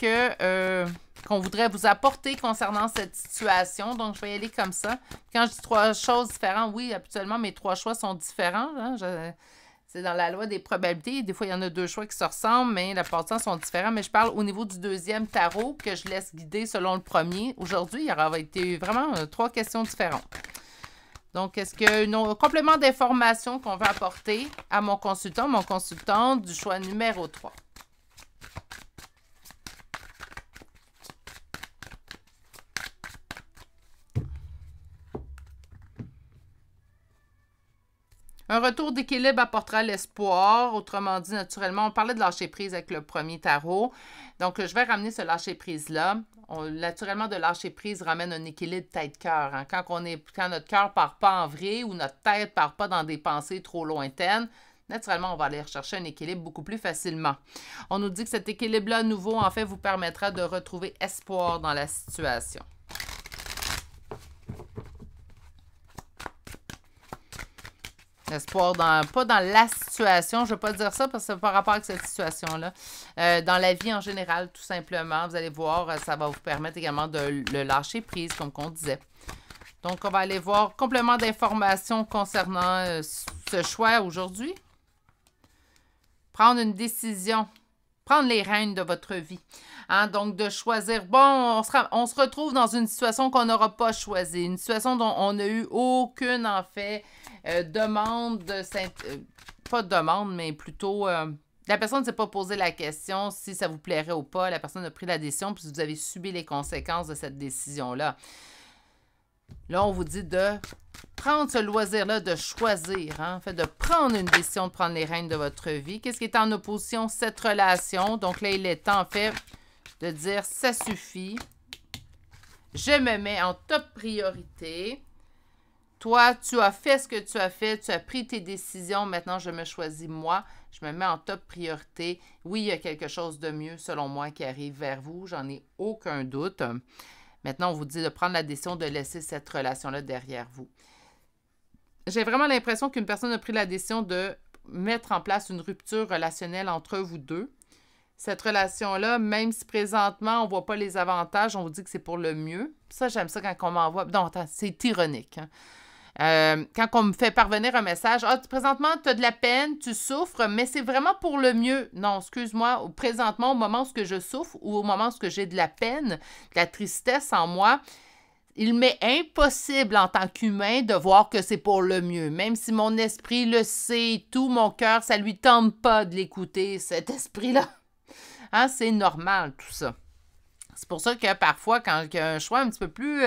qu'on voudrait vous apporter concernant cette situation? Donc, je vais y aller comme ça. Quand je dis 3 choses différentes, oui, habituellement, mes 3 choix sont différents. Hein? C'est dans la loi des probabilités. Des fois, il y en a 2 choix qui se ressemblent, mais la plupart du temps sont différents. Mais je parle au niveau du deuxième tarot que je laisse guider selon le premier. Aujourd'hui, il y aura été vraiment 3 questions différentes. Donc, est-ce qu'il y a un complément d'information qu'on veut apporter à mon consultant du choix numéro 3? Un retour d'équilibre apportera l'espoir. Autrement dit, naturellement, on parlait de lâcher prise avec le premier tarot. Donc, je vais ramener ce lâcher prise-là. Naturellement, de lâcher prise ramène un équilibre tête-cœur. Hein. Quand notre cœur ne part pas en vrille ou notre tête ne part pas dans des pensées trop lointaines, naturellement, on va aller rechercher un équilibre beaucoup plus facilement. On nous dit que cet équilibre-là nouveau, en fait, vous permettra de retrouver espoir dans la situation. Espoir pas dans la situation, je ne vais pas dire ça parce que ça n'a pas rapport avec cette situation-là. Dans la vie en général, tout simplement, vous allez voir, ça va vous permettre également de le lâcher prise, comme on disait. Donc, on va aller voir complément d'information concernant ce choix aujourd'hui. Prendre une décision. Prendre les rênes de votre vie. Hein? Donc, de choisir. Bon, on se retrouve dans une situation qu'on n'aura pas choisie. Une situation dont on n'a eu aucune, en fait, demande de... pas de demande, mais plutôt... la personne ne s'est pas posé la question si ça vous plairait ou pas. La personne a pris la décision puis vous avez subi les conséquences de cette décision-là. Là, on vous dit de prendre ce loisir-là, de choisir, hein, en fait, de prendre une décision, de prendre les rênes de votre vie. Qu'est-ce qui est en opposition? Cette relation. Donc là, il est temps, en fait, de dire « ça suffit ». Je me mets en top priorité. Toi, tu as fait ce que tu as fait, tu as pris tes décisions, maintenant je me choisis moi, je me mets en top priorité. Oui, il y a quelque chose de mieux, selon moi, qui arrive vers vous, j'en ai aucun doute. Maintenant, on vous dit de prendre la décision de laisser cette relation-là derrière vous. J'ai vraiment l'impression qu'une personne a pris la décision de mettre en place une rupture relationnelle entre vous deux. Cette relation-là, même si présentement, on ne voit pas les avantages, on vous dit que c'est pour le mieux. Ça, j'aime ça quand on m'envoie... Non, attends, c'est ironique, hein? Quand on me fait parvenir un message, « Ah, présentement, tu as de la peine, tu souffres, mais c'est vraiment pour le mieux. » Non, excuse-moi, présentement, au moment où je souffre ou au moment où j'ai de la peine, de la tristesse en moi, il m'est impossible en tant qu'humain de voir que c'est pour le mieux. Même si mon esprit le sait et tout, mon cœur, ça ne lui tente pas de l'écouter, cet esprit-là. Hein, c'est normal, tout ça. C'est pour ça que parfois, quand il y a un choix un petit peu plus...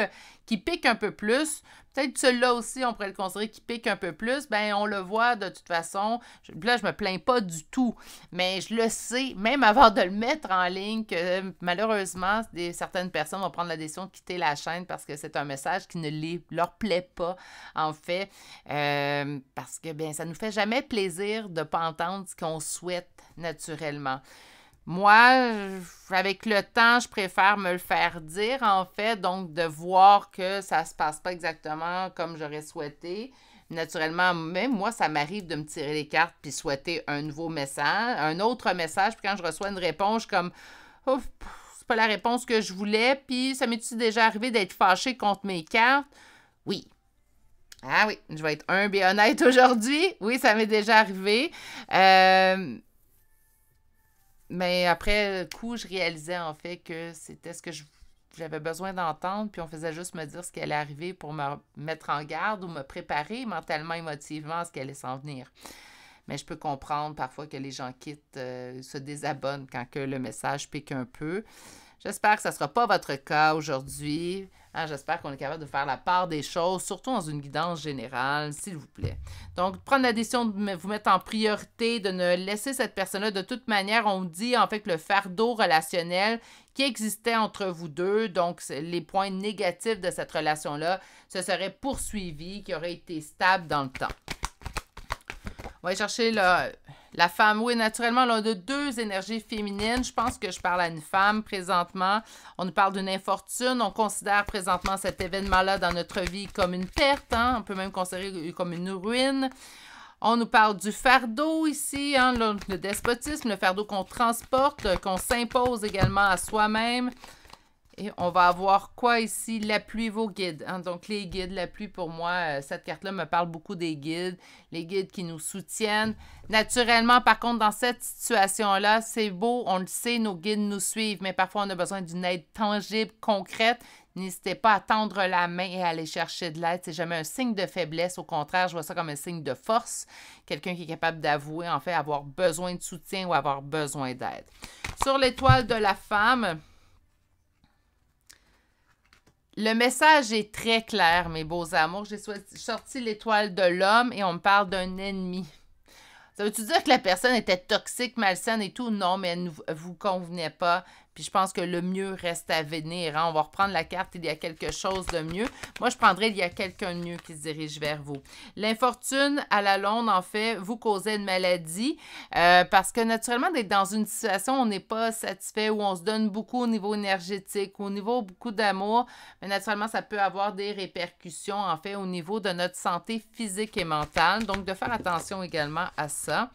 qui pique un peu plus, peut-être celui-là aussi, on pourrait le considérer qui pique un peu plus, bien, on le voit de toute façon. Là, je me plains pas du tout, mais je le sais, même avant de le mettre en ligne, que malheureusement, certaines personnes vont prendre la décision de quitter la chaîne parce que c'est un message qui ne leur plaît pas, en fait, parce que, bien, ça nous fait jamais plaisir de ne pas entendre ce qu'on souhaite naturellement. Moi, avec le temps, je préfère me le faire dire, en fait, donc de voir que ça se passe pas exactement comme j'aurais souhaité. Naturellement, même moi, ça m'arrive de me tirer les cartes puis souhaiter un nouveau message, un autre message, puis quand je reçois une réponse, je suis comme oh, c'est pas la réponse que je voulais, puis ça m'est-tu déjà arrivé d'être fâchée contre mes cartes? Oui. Ah oui, je vais être humble et honnête aujourd'hui. Oui, ça m'est déjà arrivé. Mais après coup, je réalisais en fait que c'était ce que j'avais besoin d'entendre, puis on faisait juste me dire ce qui allait arriver pour me mettre en garde ou me préparer mentalement, émotivement à ce qui allait s'en venir. Mais je peux comprendre parfois que les gens quittent, se désabonnent quand que le message pique un peu. J'espère que ça ne sera pas votre cas aujourd'hui. Hein, j'espère qu'on est capable de faire la part des choses, surtout dans une guidance générale, s'il vous plaît. Donc, prendre la décision de vous mettre en priorité, de ne laisser cette personne-là. De toute manière, on dit en fait que le fardeau relationnel qui existait entre vous deux, donc les points négatifs de cette relation-là, se serait poursuivi, qui aurait été stable dans le temps. On va aller chercher la femme. Oui, naturellement, on a deux énergies féminines. Je pense que je parle à une femme présentement. On nous parle d'une infortune. On considère présentement cet événement-là dans notre vie comme une perte. Hein? On peut même considérer comme une ruine. On nous parle du fardeau ici, hein? Le despotisme, le fardeau qu'on transporte, qu'on s'impose également à soi-même. Et on va avoir quoi ici? L'appui, vos guides. Hein? Donc, les guides, l'appui pour moi, cette carte-là me parle beaucoup des guides. Les guides qui nous soutiennent. Naturellement, par contre, dans cette situation-là, c'est beau, on le sait, nos guides nous suivent, mais parfois, on a besoin d'une aide tangible, concrète. N'hésitez pas à tendre la main et à aller chercher de l'aide. C'est jamais un signe de faiblesse. Au contraire, je vois ça comme un signe de force. Quelqu'un qui est capable d'avouer, en fait, avoir besoin de soutien ou avoir besoin d'aide. Sur l'étoile de la femme... Le message est très clair, mes beaux amours. J'ai sorti l'étoile de l'homme et on me parle d'un ennemi. Ça veut-tu dire que la personne était toxique, malsaine et tout? Non, mais elle ne vous convenait pas. Puis je pense que le mieux reste à venir. Hein? On va reprendre la carte, il y a quelque chose de mieux. Moi, je prendrais il y a quelqu'un de mieux qui se dirige vers vous. L'infortune, à la longue, en fait, vous causait une maladie. Parce que naturellement, d'être dans une situation où on n'est pas satisfait, où on se donne beaucoup au niveau énergétique, au niveau beaucoup d'amour, mais naturellement, ça peut avoir des répercussions, en fait, au niveau de notre santé physique et mentale. Donc, de faire attention également à ça.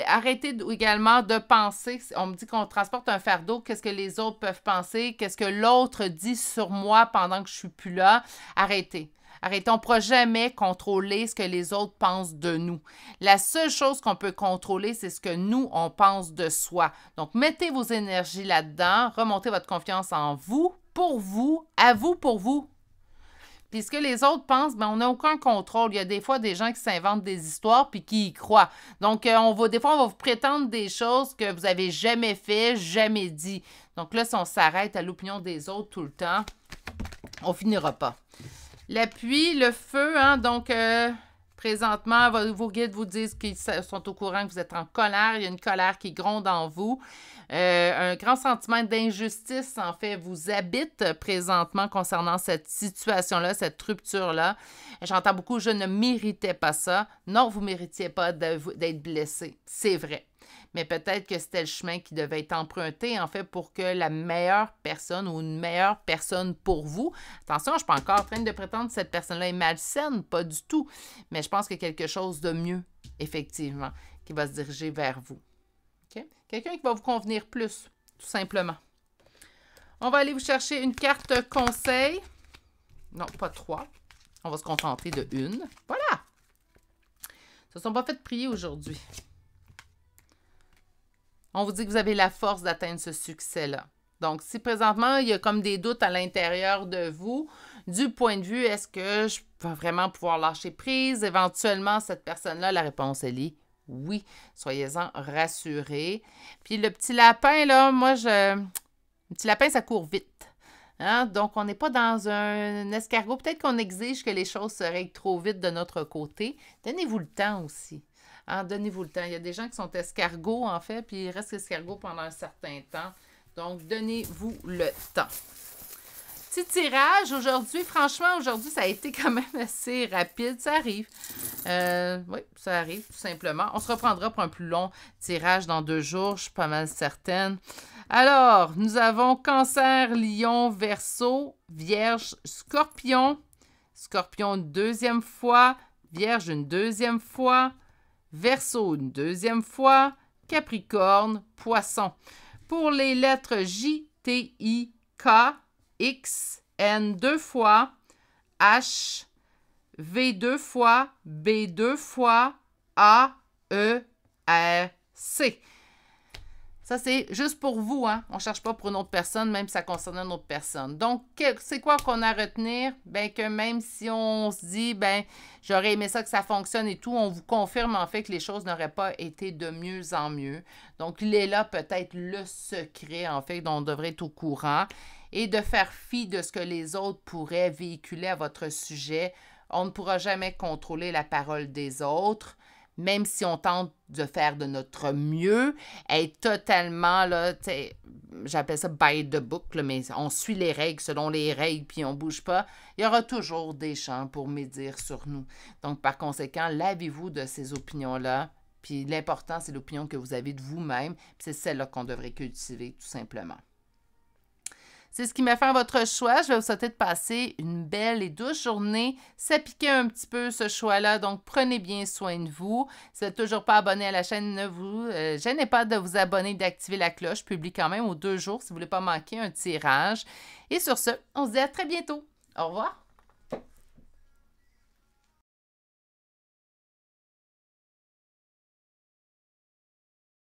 Arrêtez également de penser, on me dit qu'on transporte un fardeau, qu'est-ce que les autres peuvent penser, qu'est-ce que l'autre dit sur moi pendant que je suis plus là. Arrêtez. Arrêtez, on ne pourra jamais contrôler ce que les autres pensent de nous. La seule chose qu'on peut contrôler, c'est ce que nous, on pense de soi. Donc, mettez vos énergies là-dedans, remontez votre confiance en vous, pour vous, à vous, pour vous. Puis ce que les autres pensent, ben, on n'a aucun contrôle. Il y a des fois des gens qui s'inventent des histoires puis qui y croient. Donc, des fois, on va vous prétendre des choses que vous n'avez jamais fait, jamais dit. Donc là, si on s'arrête à l'opinion des autres tout le temps, on finira pas. L'appui, le feu, hein, donc présentement, vos guides vous disent qu'ils sont au courant que vous êtes en colère. Il y a une colère qui gronde en vous. Un grand sentiment d'injustice, en fait, vous habite présentement concernant cette situation-là, cette rupture-là. J'entends beaucoup « je ne méritais pas ça ». Non, vous ne méritiez pas d'être blessé. C'est vrai. Mais peut-être que c'était le chemin qui devait être emprunté, en fait, pour que la meilleure personne ou une meilleure personne pour vous... Attention, je ne suis pas encore en train de prétendre que cette personne-là est malsaine, pas du tout. Mais je pense qu'il y a quelque chose de mieux, effectivement, qui va se diriger vers vous. Okay? Quelqu'un qui va vous convenir plus, tout simplement. On va aller vous chercher une carte conseil. Non, pas 3. On va se contenter de une. Voilà! Ils ne se sont pas fait prier aujourd'hui. On vous dit que vous avez la force d'atteindre ce succès-là. Donc, si présentement, il y a comme des doutes à l'intérieur de vous, du point de vue, est-ce que je vais vraiment pouvoir lâcher prise? Éventuellement, cette personne-là, la réponse, elle est oui. Soyez-en rassurés. Puis le petit lapin, là, le petit lapin, ça court vite. Hein? Donc, on n'est pas dans un escargot. Peut-être qu'on exige que les choses se règlent trop vite de notre côté. Donnez-vous le temps aussi. Hein? Donnez-vous le temps. Il y a des gens qui sont escargots, en fait, puis ils restent escargots pendant un certain temps. Donc, donnez-vous le temps. Petit tirage aujourd'hui. Franchement, aujourd'hui, ça a été quand même assez rapide. Ça arrive. Oui, ça arrive, tout simplement. On se reprendra pour un plus long tirage dans 2 jours. Je suis pas mal certaine. Alors, nous avons Cancer, Lion, Verseau, Vierge, Scorpion. Scorpion une deuxième fois. Vierge une deuxième fois. Verseau une deuxième fois. Capricorne, Poisson. Pour les lettres J, T, I, K, X, N 2 fois, H, V 2 fois, B 2 fois, A, E, R, C. Ça, c'est juste pour vous, hein? On ne cherche pas pour une autre personne, même si ça concerne une autre personne. Donc, c'est quoi qu'on a à retenir? Bien, que même si on se dit, ben j'aurais aimé ça que ça fonctionne et tout, on vous confirme en fait que les choses n'auraient pas été de mieux en mieux. Donc, il est là peut-être le secret, en fait, dont on devrait être au courant. Et de faire fi de ce que les autres pourraient véhiculer à votre sujet. On ne pourra jamais contrôler la parole des autres, même si on tente de faire de notre mieux, être totalement, là, j'appelle ça by the book, là, mais on suit les règles selon les règles, puis on ne bouge pas. Il y aura toujours des champs pour médire sur nous. Donc, par conséquent, lavez-vous de ces opinions-là. Puis l'important, c'est l'opinion que vous avez de vous-même, puis c'est celle-là qu'on devrait cultiver, tout simplement. C'est ce qui m'a fait votre choix. Je vais vous souhaiter de passer une belle et douce journée. Ça piquait un petit peu ce choix-là, donc prenez bien soin de vous. Si vous n'êtes toujours pas abonné à la chaîne, ne vous gênez pas de vous abonner et d'activer la cloche. Je publie quand même aux 2 jours si vous ne voulez pas manquer un tirage. Et sur ce, on se dit à très bientôt. Au revoir.